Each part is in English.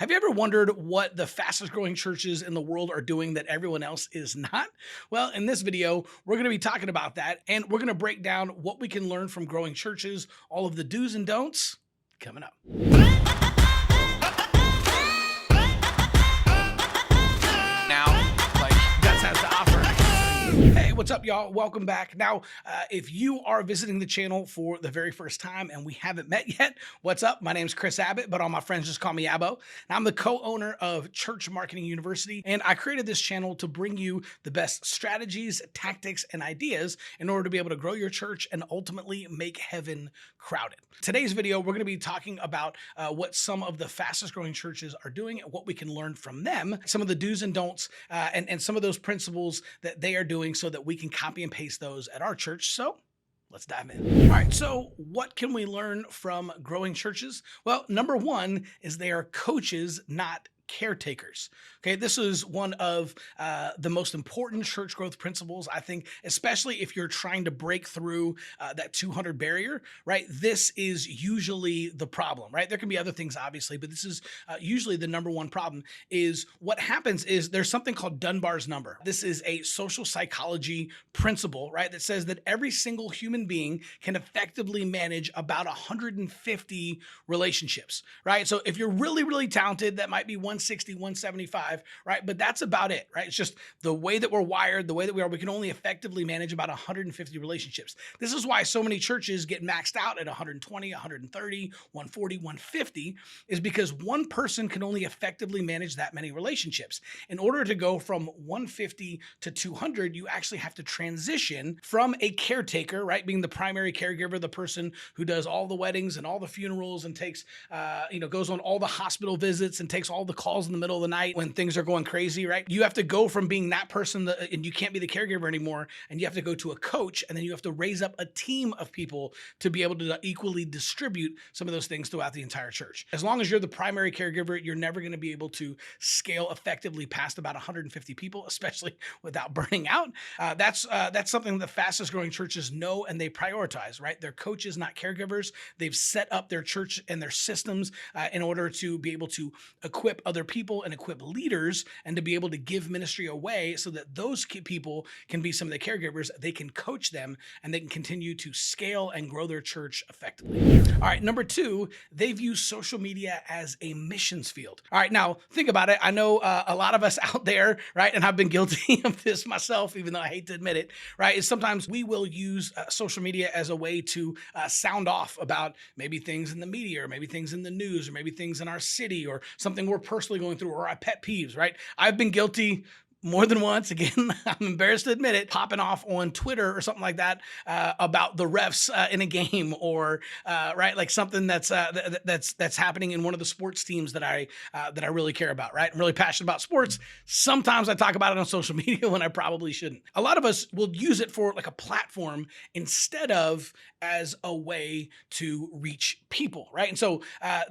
Have you ever wondered what the fastest growing churches in the world are doing that everyone else is not? Well, in this video, we're going to be talking about that, and we're going to break down what we can learn from growing churches, all of the do's and don'ts coming up. Now, like, Guts has to offer. Hey, what's up, y'all? Welcome back. Now, if you are visiting the channel for the very first time and we haven't met yet, what's up? My name's Chris Abbott, but all my friends just call me Abbo. And I'm the co-owner of Church Marketing University, and I created this channel to bring you the best strategies, tactics, and ideas in order to be able to grow your church and ultimately make heaven crowded. Today's video, we're going to be talking about what some of the fastest growing churches are doing and what we can learn from them, some of the do's and don'ts, and some of those principles that they are doing so that we can copy and paste those at our church. So let's dive in. All right, so what can we learn from growing churches? Well, number one is they are coaches, not caretakers. Okay, this is one of the most important church growth principles, I think, especially if you're trying to break through that 200 barrier, right? This is usually the problem, right? There can be other things, obviously, but this is usually the number one problem. Is what happens is there's something called Dunbar's number. This is a social psychology principle, right? That says that every single human being can effectively manage about 150 relationships, right? So if you're really, really talented, that might be 160, 175, right? But that's about it, right? It's just the way that we're wired, the way that we are, we can only effectively manage about 150 relationships. This is why so many churches get maxed out at 120, 130, 140, 150, is because one person can only effectively manage that many relationships. In order to go from 150 to 200, you actually have to transition from a caretaker, right? Being the primary caregiver, the person who does all the weddings and all the funerals and takes, goes on all the hospital visits and takes all the calls in the middle of the night when things are going crazy, right? You have to go from being that person and you can't be the caregiver anymore, and you have to go to a coach, and then you have to raise up a team of people to be able to equally distribute some of those things throughout the entire church. As long as you're the primary caregiver, you're never going to be able to scale effectively past about 150 people, especially without burning out. That's something the fastest growing churches know and they prioritize, right? They're coaches, not caregivers. They've set up their church and their systems in order to be able to equip other people and equip leaders, and to be able to give ministry away so that those people can be some of the caregivers. They can coach them and they can continue to scale and grow their church effectively. All right, number two, they view social media as a missions field. All right, now think about it. I know a lot of us out there, right, and I've been guilty of this myself, even though I hate to admit it, right, is sometimes we will use social media as a way to sound off about maybe things in the media, or maybe things in the news, or maybe things in our city, or something we're personally going through, or our pet peeves, right? I've been guilty more than once. Again, I'm embarrassed to admit it, popping off on Twitter or something like that about the refs in a game, or right, like something that's happening in one of the sports teams that I really care about, right? I'm really passionate about sports. Sometimes I talk about it on social media when I probably shouldn't. A lot of us will use it for like a platform instead of as a way to reach people, right? And so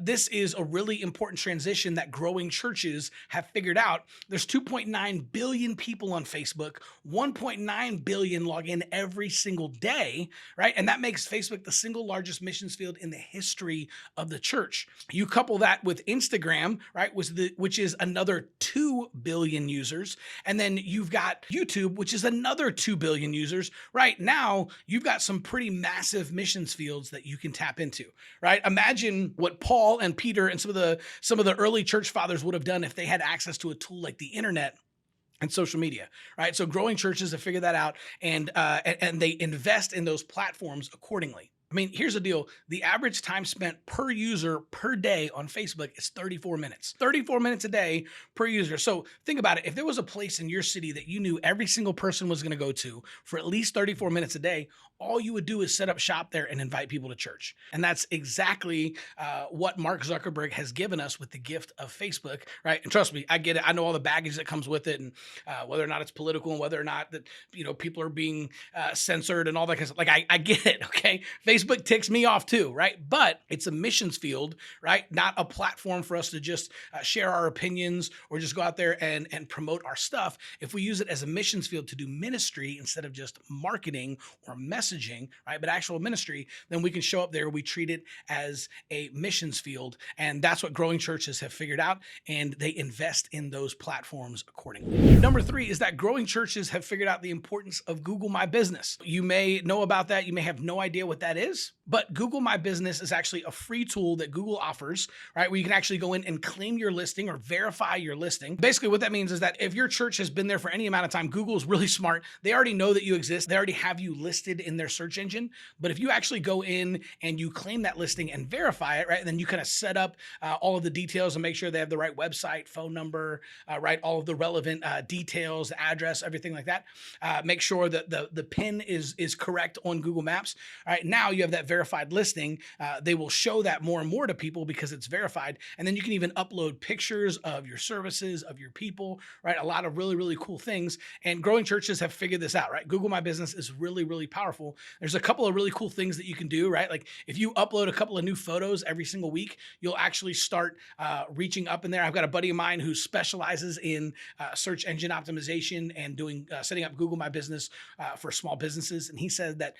this is a really important transition that growing churches have figured out. There's 2.9 billion people on Facebook, 1.9 billion log in every single day, right? And that makes Facebook the single largest missions field in the history of the church. You couple that with Instagram, right, which is another 2 billion users. And then you've got YouTube, which is another 2 billion users. Right now, you've got some pretty massive missions fields that you can tap into, right? Imagine what Paul and Peter and some of the early church fathers would have done if they had access to a tool like the internet and social media, right? So growing churches have figured that out, and they invest in those platforms accordingly. I mean, here's the deal. The average time spent per user per day on Facebook is 34 minutes. 34 minutes a day per user. So think about it. If there was a place in your city that you knew every single person was going to go to for at least 34 minutes a day, all you would do is set up shop there and invite people to church. And that's exactly what Mark Zuckerberg has given us with the gift of Facebook, right? And trust me, I get it. I know all the baggage that comes with it, and whether or not it's political, and whether or not that people are being censored and all that kind of stuff. Like I get it, okay? Facebook Facebook ticks me off too, right? But it's a missions field, right? Not a platform for us to just share our opinions or just go out there and promote our stuff. If we use it as a missions field to do ministry instead of just marketing or messaging, right? But actual ministry, then we can show up there. We treat it as a missions field. And that's what growing churches have figured out. And they invest in those platforms accordingly. Number 3 is that growing churches have figured out the importance of Google My Business. You may know about that. You may have no idea what that is, but Google My Business is actually a free tool that Google offers, right? Where you can actually go in and claim your listing or verify your listing. Basically, what that means is that if your church has been there for any amount of time, Google is really smart. They already know that you exist. They already have you listed in their search engine. But if you actually go in and you claim that listing and verify it, right, then you kind of set up all of the details and make sure they have the right website, phone number, right, all of the relevant details, address, everything like that. Make sure that the pin is correct on Google Maps. All right, now you have that verified listing. They will show that more and more to people because it's verified. And then you can even upload pictures of your services, of your people, right? A lot of really, really cool things. And growing churches have figured this out, right? Google My Business is really, really powerful. There's a couple of really cool things that you can do, right? Like if you upload a couple of new photos every single week, you'll actually start reaching up in there. I've got a buddy of mine who specializes in search engine optimization and doing setting up Google My Business for small businesses. And he said that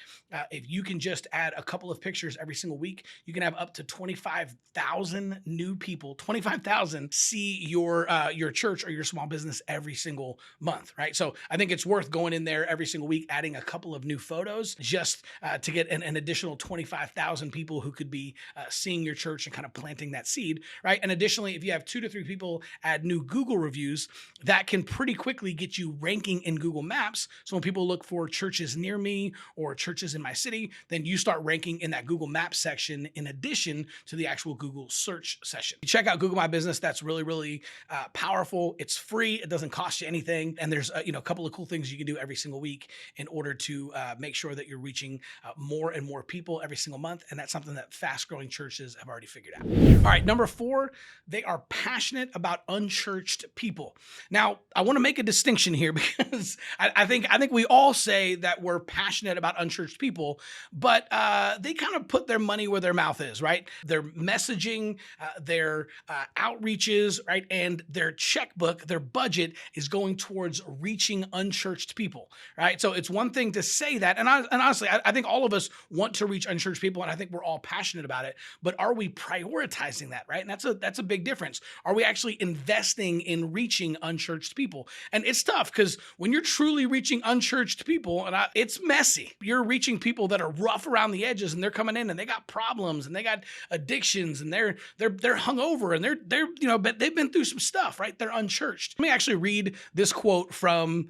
if you can just add a couple of pictures every single week, you can have up to 25,000 new people, 25,000 see your church or your small business every single month, right? So I think it's worth going in there every single week, adding a couple of new photos just to get an additional 25,000 people who could be seeing your church and kind of planting that seed, right? And additionally, if you have 2 to 3 people add new Google reviews, that can pretty quickly get you ranking in Google Maps. So when people look for churches near me or churches in my city, then you start ranking in that Google Maps section in addition to the actual Google search session. You check out Google My Business. That's really, really powerful. It's free. It doesn't cost you anything. And there's a couple of cool things you can do every single week in order to make sure that you're reaching more and more people every single month. And that's something that fast-growing churches have already figured out. All right, number 4, they are passionate about unchurched people. Now, I want to make a distinction here because I think we all say that we're passionate about unchurched people, but they kind of put their money where their mouth is, right? Their messaging, their outreaches, right, and their checkbook, their budget is going towards reaching unchurched people, right? So it's one thing to say that, and honestly, I think all of us want to reach unchurched people, and I think we're all passionate about it. But are we prioritizing that, right? And that's a big difference. Are we actually investing in reaching unchurched people? And it's tough because when you're truly reaching unchurched people, and it's messy. You're reaching people that are rough around the edges, and they're coming in and they got problems and they got addictions and they're hungover and but they've been through some stuff, right? They're unchurched. Let me actually read this quote from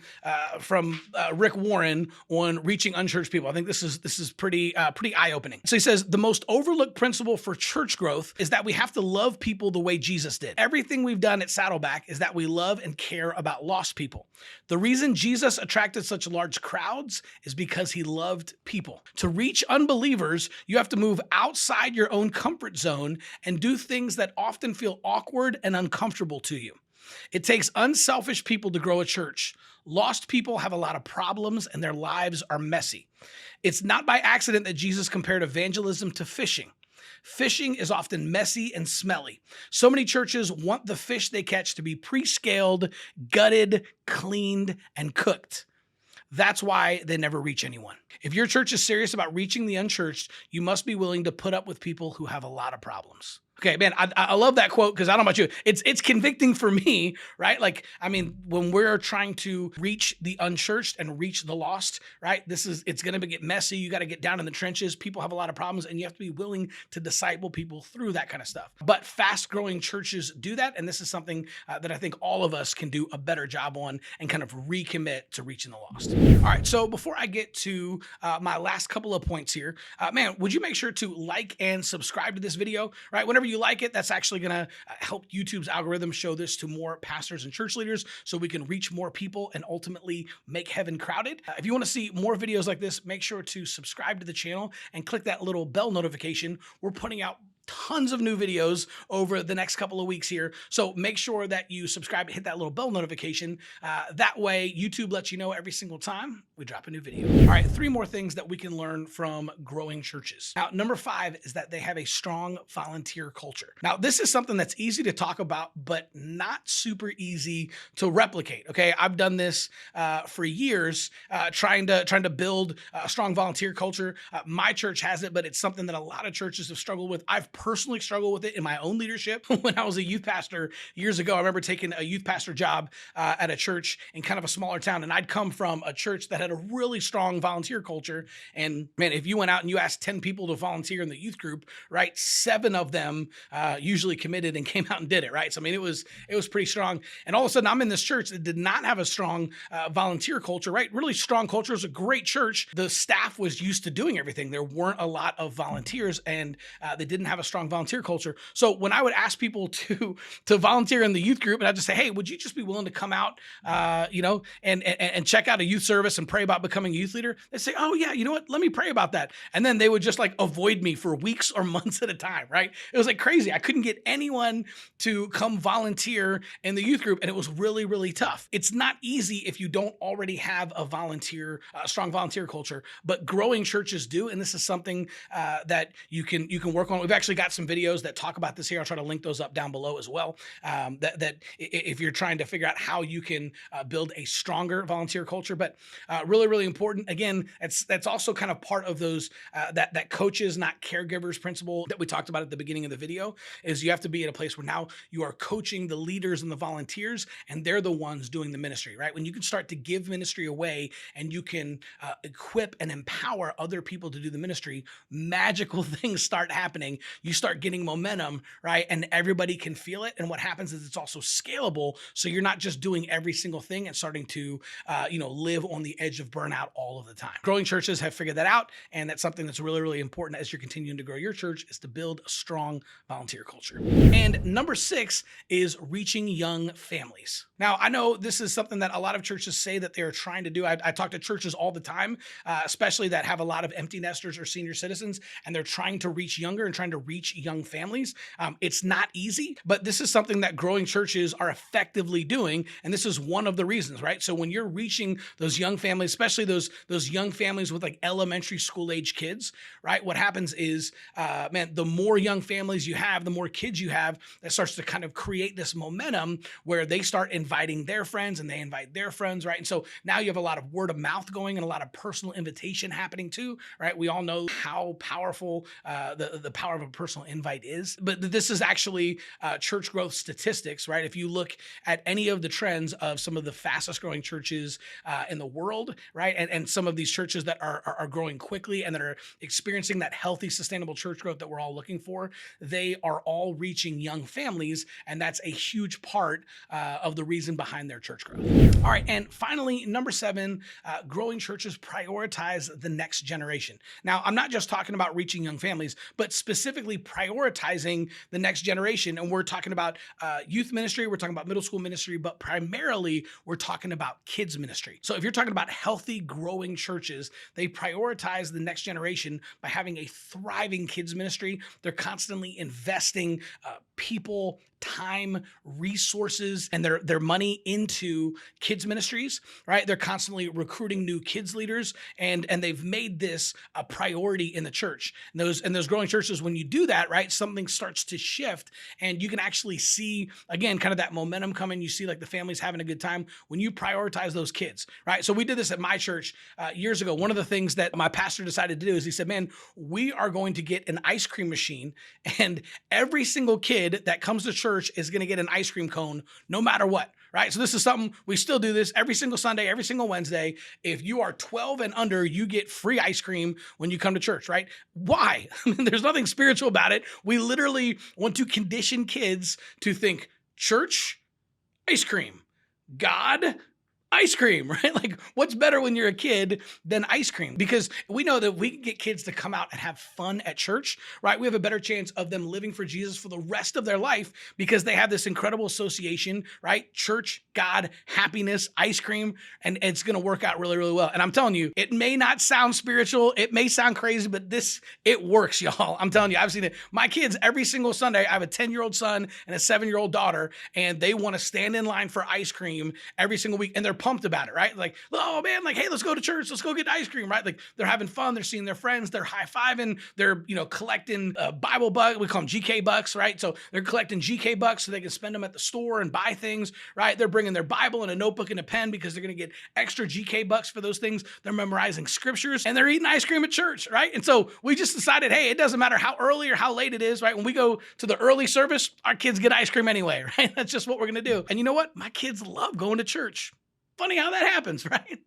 Rick Warren on reaching unchurched people. I think this is pretty eye-opening. So he says, the most overlooked principle for church growth is that we have to love people the way Jesus did. Everything we've done at Saddleback is that we love and care about lost people. The reason Jesus attracted such large crowds is because he loved people. To reach unbelievers, you have to move outside your own comfort zone and do things that often feel awkward and uncomfortable to you. It takes unselfish people to grow a church. Lost people have a lot of problems and their lives are messy. It's not by accident that Jesus compared evangelism to fishing. Fishing is often messy and smelly. So many churches want the fish they catch to be pre-scaled, gutted, cleaned, and cooked. That's why they never reach anyone. If your church is serious about reaching the unchurched, you must be willing to put up with people who have a lot of problems. Okay, man, I love that quote because I don't know about you. It's convicting for me, right? Like, I mean, when we're trying to reach the unchurched and reach the lost, right? It's going to get messy. You got to get down in the trenches. People have a lot of problems, and you have to be willing to disciple people through that kind of stuff. But fast-growing churches do that, and this is something that I think all of us can do a better job on and kind of recommit to reaching the lost. All right, so before I get to my last couple of points here, man, would you make sure to like and subscribe to this video, right? Whenever you like it, that's actually going to help YouTube's algorithm show this to more pastors and church leaders so we can reach more people and ultimately make heaven crowded. If you want to see more videos like this, make sure to subscribe to the channel and click that little bell notification. We're putting out tons of new videos over the next couple of weeks here. So make sure that you subscribe, hit that little bell notification. That way YouTube lets you know every single time we drop a new video. All right, 3 more things that we can learn from growing churches. Now, number 5 is that they have a strong volunteer culture. Now, this is something that's easy to talk about, but not super easy to replicate. Okay, I've done this for years, trying to build a strong volunteer culture. My church has it, but it's something that a lot of churches have struggled with. I've personally struggled with it in my own leadership. When I was a youth pastor years ago, I remember taking a youth pastor job at a church in kind of a smaller town, and I'd come from a church that had a really strong volunteer culture. And man, if you went out and you asked 10 people to volunteer in the youth group, right, 7 of them usually committed and came out and did it, right? So I mean, it was pretty strong. And all of a sudden, I'm in this church that did not have a strong volunteer culture, right? Really strong culture. It was a great church. The staff was used to doing everything. There weren't a lot of volunteers, and they didn't have a strong volunteer culture. So when I would ask people to volunteer in the youth group, and I'd just say, hey, would you just be willing to come out, and check out a youth service and pray about becoming a youth leader? They say, oh yeah, you know what? Let me pray about that. And then they would just like avoid me for weeks or months at a time, right? It was like crazy. I couldn't get anyone to come volunteer in the youth group, and it was really, really tough. It's not easy if you don't already have a strong volunteer culture, but growing churches do, and this is something that you can work on. We've actually got some videos that talk about this here. I'll try to link those up down below as well. That if you're trying to figure out how you can build a stronger volunteer culture, but really, really important. Again, that's also kind of part of those that coaches, not caregivers principle that we talked about at the beginning of the video. Is you have to be at a place where now you are coaching the leaders and the volunteers, and they're the ones doing the ministry, right? When you can start to give ministry away and you can equip and empower other people to do the ministry, magical things start happening. You start getting momentum, right? And everybody can feel it. And what happens is it's also scalable. So you're not just doing every single thing and starting to, live on the edge of burnout all of the time. Growing churches have figured that out. And that's something that's really, really important as you're continuing to grow your church, is to build a strong volunteer culture. And number 6 is reaching young families. Now, I know this is something that a lot of churches say that they're trying to do. I talk to churches all the time, especially that have a lot of empty nesters or senior citizens, and they're trying to reach younger and trying to reach young families. It's not easy, but this is something that growing churches are effectively doing. And this is one of the reasons, right? So when you're reaching those young families, especially those young families with like elementary school age kids, right? What happens is, the more young families you have, the more kids you have, that starts to kind of create this momentum where they start inviting their friends and they invite their friends, right? And so now you have a lot of word of mouth going and a lot of personal invitation happening too, right? We all know how powerful the power of a personal invite is, but this is actually church growth statistics, right? If you look at any of the trends of some of the fastest growing churches in the world, right? And some of these churches that are growing quickly and that are experiencing that healthy, sustainable church growth that we're all looking for, they are all reaching young families. And that's a huge part of the reason behind their church growth. All right. And finally, number 7, growing churches prioritize the next generation. Now, I'm not just talking about reaching young families, but specifically prioritizing the next generation. And we're talking about youth ministry, we're talking about middle school ministry, but primarily we're talking about kids ministry. So if you're talking about healthy, growing churches, they prioritize the next generation by having a thriving kids ministry. They're constantly investing people, time, resources, and their money into kids ministries, right? They're constantly recruiting new kids leaders, and they've made this a priority in the church. And those growing churches, when you do that, right, something starts to shift, and you can actually see, again, kind of that momentum coming. You see like the families having a good time when you prioritize those kids, right? So we did this at my church years ago. One of the things that my pastor decided to do is he said, man, we are going to get an ice cream machine, and every single kid that comes to church is going to get an ice cream cone no matter what, right? So this is something we still do this every single Sunday, every single Wednesday. If you are 12 and under, you get free ice cream when you come to church, right? Why? I mean, there's nothing spiritual about it. We literally want to condition kids to think church, ice cream, God, ice cream, right? Like, what's better when you're a kid than ice cream? Because we know that we can get kids to come out and have fun at church, right? We have a better chance of them living for Jesus for the rest of their life because they have this incredible association, right? Church, God, happiness, ice cream, and it's going to work out really, really well. And I'm telling you, it may not sound spiritual, it may sound crazy, but it works, y'all. I'm telling you, I've seen it. My kids, every single Sunday, I have a 10-year-old son and a 7-year-old daughter, and they want to stand in line for ice cream every single week, and they're pumped about it, right? Like, oh man, like, hey, let's go to church, let's go get ice cream, right? Like, they're having fun, they're seeing their friends, they're high-fiving, they're, collecting Bible bucks, we call them GK bucks, right? So they're collecting GK bucks so they can spend them at the store and buy things, right? They're bringing their Bible and a notebook and a pen because they're going to get extra GK bucks for those things. They're memorizing scriptures, and they're eating ice cream at church, right? And so we just decided, hey, it doesn't matter how early or how late it is, right? When we go to the early service, our kids get ice cream anyway, right? That's just what we're going to do. And you know what? My kids love going to church. Funny how that happens, right?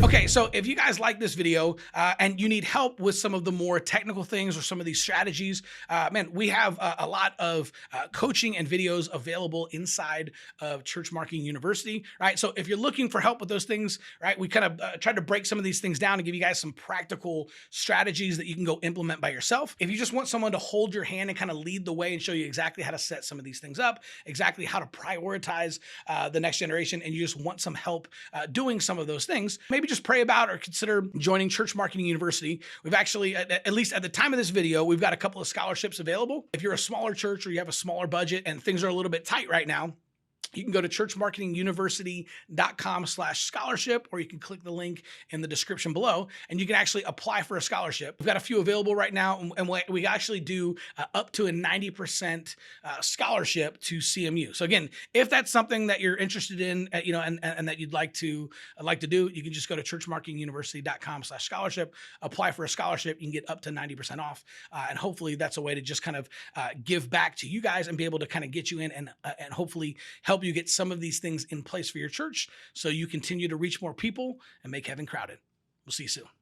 Okay, so if you guys like this video and you need help with some of the more technical things or some of these strategies, man, we have a lot of coaching and videos available inside of Church Marketing University, right? So if you're looking for help with those things, right, we kind of tried to break some of these things down and give you guys some practical strategies that you can go implement by yourself. If you just want someone to hold your hand and kind of lead the way and show you exactly how to set some of these things up, exactly how to prioritize the next generation, and you just want some help doing some of those things, maybe just pray about or consider joining Church Marketing University. We've actually, at least at the time of this video, we've got a couple of scholarships available. If you're a smaller church or you have a smaller budget and things are a little bit tight right now, you can go to churchmarketinguniversity.com/scholarship, or you can click the link in the description below, and you can actually apply for a scholarship. We've got a few available right now, and we actually do up to a 90% scholarship to CMU. So again, if that's something that you're interested in, and that you'd like to do, you can just go to churchmarketinguniversity.com/scholarship, apply for a scholarship. You can get up to 90% off, and hopefully that's a way to just kind of give back to you guys and be able to kind of get you in and hopefully help you get some of these things in place for your church so you continue to reach more people and make heaven crowded. We'll see you soon.